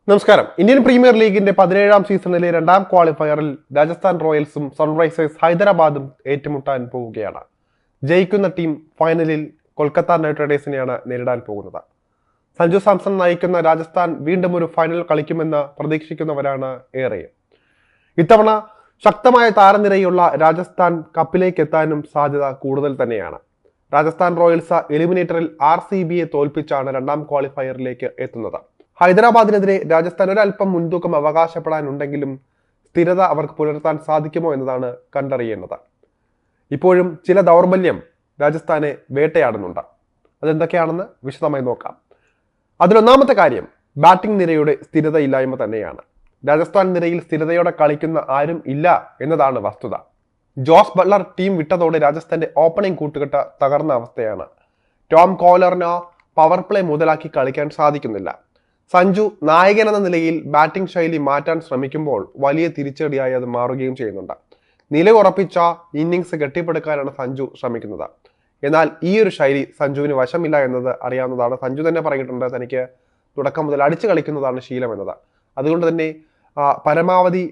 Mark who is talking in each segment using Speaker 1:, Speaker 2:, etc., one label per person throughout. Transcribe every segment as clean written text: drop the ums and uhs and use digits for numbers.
Speaker 1: നമസ്കാരം. Indian premier ലീഗിന്റെ 17ാം സീസണിലെ രണ്ടാം ക്വാളിഫയറിൽ രാജസ്ഥാൻ റോയൽസും സൺറൈസേഴ്സ് ഹൈദരാബാദും ഏറ്റുമുട്ടാൻ പോവുകയാണ്. ജയിക്കുന്ന ടീം ഫൈനലിൽ കൊൽക്കത്ത നൈറ്റ് റൈഡേഴ്സിനെയാണ് നേരിടാൻ പോകുന്നത്. സഞ്ജു സാംസൺ നയിക്കുന്ന രാജസ്ഥാൻ വീണ്ടും ഒരു ഫൈനൽ കളിക്കുമെന്ന് പ്രതീക്ഷിക്കുന്നവരാണ് ഏറെ. ഇത്തവണ ശക്തമായ താരനിരയുള്ള രാജസ്ഥാൻ കപ്പിലേക്ക് എത്താനും സാധ്യത കൂടുതൽ തന്നെയാണ്. രാജസ്ഥാൻ റോയൽസ് എലിമിനേറ്ററിൽ RCBയെ തോൽപ്പിച്ചാണ് രണ്ടാം ക്വാളിഫയറിലേക്ക് എത്തുന്നത്. ഹൈദരാബാദിനെതിരെ രാജസ്ഥാൻ ഒരൽപ്പം മുൻതൂക്കം അവകാശപ്പെടാനുണ്ടെങ്കിലും സ്ഥിരത അവർക്ക് പുലർത്താൻ സാധിക്കുമോ എന്നതാണ് കണ്ടറിയേണ്ടത്. ഇപ്പോഴും ചില ദൗർബല്യം രാജസ്ഥാനെ വേട്ടയാടുന്നുണ്ട്. അതെന്തൊക്കെയാണെന്ന് വിശദമായി നോക്കാം. അതിലൊന്നാമത്തെ കാര്യം ബാറ്റിംഗ് നിരയുടെ സ്ഥിരതയില്ലായ്മ തന്നെയാണ്. രാജസ്ഥാൻ നിരയിൽ സ്ഥിരതയോടെ കളിക്കുന്ന ആരും ഇല്ല എന്നതാണ് വസ്തുത. ജോസ് ബട്ട്ലർ ടീം വിട്ടതോടെ രാജസ്ഥാന്റെ ഓപ്പണിംഗ് കൂട്ടുകെട്ട് തകർന്ന അവസ്ഥയാണ്. ടോം കോലറിന് പവർ പ്ലേ മുതലാക്കി കളിക്കാൻ സാധിക്കുന്നില്ല. സഞ്ജു നായകൻ എന്ന നിലയിൽ ബാറ്റിംഗ് ശൈലി മാറ്റാൻ ശ്രമിക്കുമ്പോൾ വലിയ തിരിച്ചടിയായി അത് മാറുകയും ചെയ്യുന്നുണ്ട്. നിലയുറപ്പിച്ച ഇന്നിങ്സ് കെട്ടിപ്പടുക്കാനാണ് സഞ്ജു ശ്രമിക്കുന്നത്. എന്നാൽ ഈ ഒരു ശൈലി സഞ്ജുവിന് വശമില്ല എന്നത് അറിയാവുന്നതാണ്. സഞ്ജു തന്നെ പറഞ്ഞിട്ടുണ്ട് തനിക്ക് തുടക്കം മുതൽ അടിച്ചു കളിക്കുന്നതാണ് ശീലം എന്നത്. അതുകൊണ്ട് തന്നെ പരമാവധി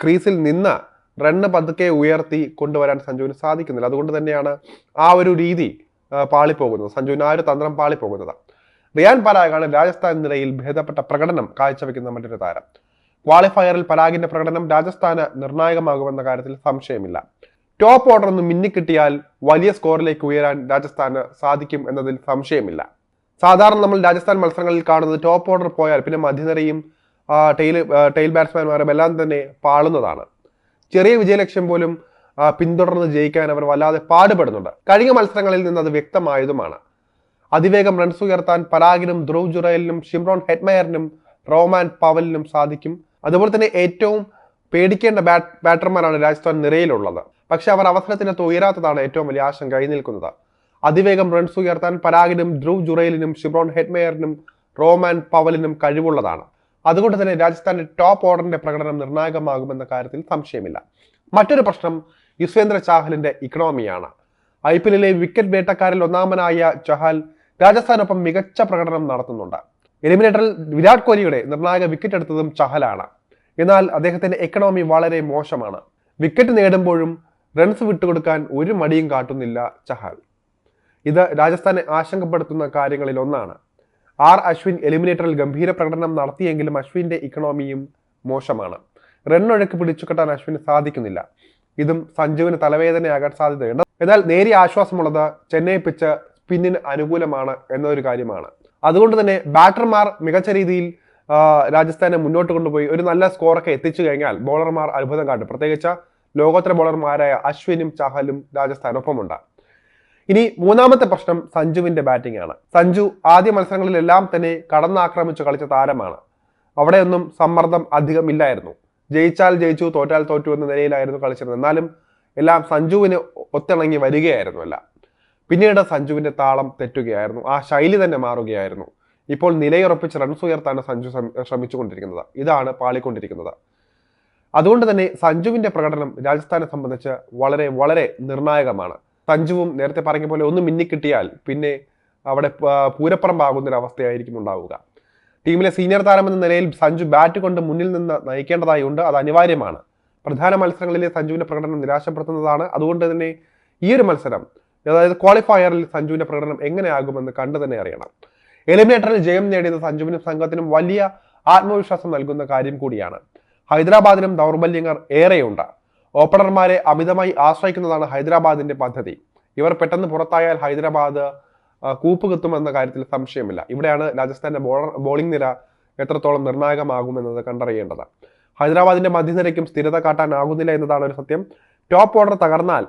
Speaker 1: ക്രീസിൽ നിന്ന് റണ്ണ് പതുക്കെ ഉയർത്തി കൊണ്ടുവരാൻ സഞ്ജുവിന് സാധിക്കുന്നില്ല. അതുകൊണ്ട് തന്നെയാണ് ആ ഒരു രീതി പാളിപ്പോകുന്നത്. സഞ്ജുവിന് ആ ഒരു തന്ത്രം പാളിപ്പോകുന്നത്. റിയാൻ പരാഗാണ് രാജസ്ഥാൻ നിരയിൽ ഭേദപ്പെട്ട പ്രകടനം കാഴ്ചവെക്കുന്ന മറ്റൊരു താരം. ക്വാളിഫയറിൽ പരാഗിന്റെ പ്രകടനം രാജസ്ഥാന് നിർണായകമാകുമെന്ന കാര്യത്തിൽ സംശയമില്ല. ടോപ്പ് ഓർഡർ ഒന്ന് മിന്നിക്കിട്ടിയാൽ വലിയ സ്കോറിലേക്ക് ഉയരാൻ രാജസ്ഥാന് സാധിക്കും എന്നതിൽ സംശയമില്ല. സാധാരണ നമ്മൾ രാജസ്ഥാൻ മത്സരങ്ങളിൽ കാണുന്നത് ടോപ്പ് ഓർഡർ പോയാൽ പിന്നെ മധ്യനിരയും ടെയിൽ ബാറ്റ്സ്മാൻമാരും എല്ലാം തന്നെ പാളുന്നതാണ്. ചെറിയ വിജയലക്ഷ്യം പോലും പിന്തുടർന്ന് ജയിക്കാൻ അവർ വല്ലാതെ പാടുപെടുന്നുണ്ട്. കഴിഞ്ഞ മത്സരങ്ങളിൽ നിന്ന് അത് വ്യക്തമായതുമാണ്. അതിവേഗം റൺസ് ഉയർത്താൻ പരാഗിനും ധ്രുവ് ജുറേലിനും ഷിംറോൺ ഹെറ്റ്മയറിനും റോമാൻ പവലിനും സാധിക്കും. അതുപോലെ തന്നെ ഏറ്റവും പേടിക്കേണ്ട ബാറ്റർമാരാണ് രാജസ്ഥാൻ നിരയിലുള്ളത്. പക്ഷെ അവർ അവസരത്തിനകത്ത് ഉയരാത്തതാണ് ഏറ്റവും വലിയ ആശങ്ക നിൽക്കുന്നത്. അതിവേഗം റൺസ് ഉയർത്താൻ പരാഗിനും ധ്രുവ് ജുറേലിനും ഷിംറോൺ ഹെറ്റ്മയറിനും റോമാൻ പവലിനും കഴിവുള്ളതാണ്. അതുകൊണ്ട് തന്നെ രാജസ്ഥാന്റെ ടോപ്പ് ഓർഡറിന്റെ പ്രകടനം നിർണായകമാകുമെന്ന കാര്യത്തിൽ സംശയമില്ല. മറ്റൊരു പ്രശ്നം യുസ്വേന്ദ്ര ചാഹലിന്റെ ഇക്കണോമിയാണ്. IPLിലെ വിക്കറ്റ് വേട്ടക്കാരിൽ ഒന്നാമനായ ചഹൽ രാജസ്ഥാനൊപ്പം മികച്ച പ്രകടനം നടത്തുന്നുണ്ട്. എലിമിനേറ്ററിൽ വിരാട് കോഹ്ലിയുടെ നിർണായക വിക്കറ്റ് എടുത്തതും ചഹലാണ്. എന്നാൽ അദ്ദേഹത്തിന്റെ എക്കണോമി വളരെ മോശമാണ്. വിക്കറ്റ് നേടുമ്പോഴും റൺസ് വിട്ടുകൊടുക്കാൻ ഒരു മടിയും കാട്ടുന്നില്ല ചഹൽ. ഇത് രാജസ്ഥാനെ ആശങ്കപ്പെടുത്തുന്ന കാര്യങ്ങളിൽ ഒന്നാണ്. അശ്വിൻ എലിമിനേറ്ററിൽ ഗംഭീര പ്രകടനം നടത്തിയെങ്കിലും അശ്വിന്റെ ഇക്കണോമിയും മോശമാണ്. റണ്ണൊഴുക്ക് പിടിച്ചുകെട്ടാൻ അശ്വിന് സാധിക്കുന്നില്ല. ഇതും സഞ്ജുവിന് തലവേദനയാകാൻ സാധ്യതയുണ്ട്. എന്നാൽ നേരിയ ആശ്വാസമുള്ളത് ചെന്നൈ പിച്ച് സ്പിന്നിന് അനുകൂലമാണ് എന്നൊരു കാര്യമാണ്. അതുകൊണ്ട് തന്നെ ബാറ്റർമാർ മികച്ച രീതിയിൽ രാജസ്ഥാനെ മുന്നോട്ട് കൊണ്ടുപോയി ഒരു നല്ല സ്കോറൊക്കെ എത്തിച്ചു കഴിഞ്ഞാൽ ബോളർമാർ അത്ഭുതം കാട്ടും. പ്രത്യേകിച്ച് ലോകോത്തര ബോളർമാരായ അശ്വിനും ചഹലും രാജസ്ഥാനൊപ്പമുണ്ട്. ഇനി മൂന്നാമത്തെ പ്രശ്നം സഞ്ജുവിന്റെ ബാറ്റിംഗ് ആണ്. സഞ്ജു ആദ്യ മത്സരങ്ങളിലെല്ലാം തന്നെ കടന്നാക്രമിച്ച് കളിച്ച താരമാണ്. അവിടെയൊന്നും സമ്മർദ്ദം അധികം ഇല്ലായിരുന്നു. ജയിച്ചാൽ ജയിച്ചു, തോറ്റാൽ തോറ്റു എന്ന നിലയിലായിരുന്നു കളിച്ചിരുന്നത്. എന്നാലും എല്ലാം സഞ്ജുവിന് ഒത്തിണങ്ങി വരികയായിരുന്നു എല്ലാം. പിന്നീട് സഞ്ജുവിന്റെ താളം തെറ്റുകയായിരുന്നു. ആ ശൈലി തന്നെ മാറുകയായിരുന്നു. ഇപ്പോൾ നിലയുറപ്പിച്ച് റൺസ് ഉയർത്താണ് സഞ്ജു ശ്രമിച്ചുകൊണ്ടിരിക്കുന്നത്. ഇതാണ് പാളിക്കൊണ്ടിരിക്കുന്നത്. അതുകൊണ്ട് തന്നെ സഞ്ജുവിന്റെ പ്രകടനം രാജസ്ഥാനെ സംബന്ധിച്ച് വളരെ വളരെ നിർണായകമാണ്. സഞ്ജുവും നേരത്തെ പറഞ്ഞ പോലെ ഒന്ന് മിന്നിക്കിട്ടിയാൽ പിന്നെ അവിടെ പൂരപ്പറമ്പാകുന്നൊരവസ്ഥയായിരിക്കും ഉണ്ടാവുക. ടീമിലെ സീനിയർ താരമെന്ന നിലയിൽ സഞ്ജു ബാറ്റ് കൊണ്ട് മുന്നിൽ നിന്ന് നയിക്കേണ്ടതായുണ്ട്. അത് അനിവാര്യമാണ്. പ്രധാന മത്സരങ്ങളിലെ സഞ്ജുവിന്റെ പ്രകടനം നിരാശപ്പെടുത്തുന്നതാണ്. അതുകൊണ്ട് തന്നെ ഈ ഒരു മത്സരം, അതായത് ക്വാളിഫയറിൽ സഞ്ജുവിന്റെ പ്രകടനം എങ്ങനെയാകുമെന്ന് കണ്ടു തന്നെ അറിയണം. എലിമിനേറ്ററിൽ ജയം നേടിയത് സഞ്ജുവിനും സംഘത്തിനും വലിയ ആത്മവിശ്വാസം നൽകുന്ന കാര്യം കൂടിയാണ്. ഹൈദരാബാദിനും ദൗർബല്യങ്ങൾ ഏറെയുണ്ട്. ഓപ്പണർമാരെ അമിതമായി ആശ്രയിക്കുന്നതാണ് ഹൈദരാബാദിന്റെ പദ്ധതി. ഇവർ പെട്ടെന്ന് പുറത്തായാൽ ഹൈദരാബാദ് കൂപ്പുകുത്തുമെന്ന കാര്യത്തിൽ സംശയമില്ല. ഇവിടെയാണ് രാജസ്ഥാന്റെ ബോളിംഗ് നിര എത്രത്തോളം നിർണായകമാകുമെന്നത് കണ്ടറിയേണ്ടത്. ഹൈദരാബാദിന്റെ മധ്യനിരയ്ക്കും സ്ഥിരത കാട്ടാനാകുന്നില്ല എന്നതാണ് ഒരു സത്യം. ടോപ്പ് ഓർഡർ തകർന്നാൽ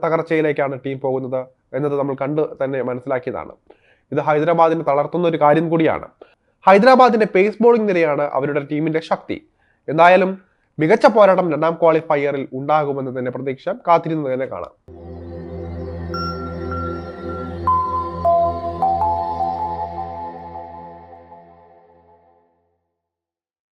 Speaker 1: തകർച്ചയിലേക്കാണ് ടീം പോകുന്നത് എന്നത് നമ്മൾ കണ്ട് തന്നെ മനസ്സിലാക്കിയതാണ്. ഇത് ഹൈദരാബാദിനെ തളർത്തുന്ന ഒരു കാര്യം കൂടിയാണ്. ഹൈദരാബാദിന്റെ പേസ് ബോളിംഗ് നിരയാണ് അവരുടെ ടീമിന്റെ ശക്തി. എന്തായാലും മികച്ച പോരാട്ടം രണ്ടാം ക്വാളിഫയറിൽ ഉണ്ടാകുമെന്ന് തന്നെ പ്രതീക്ഷ കാത്തിരുന്ന് തന്നെ കാണാം.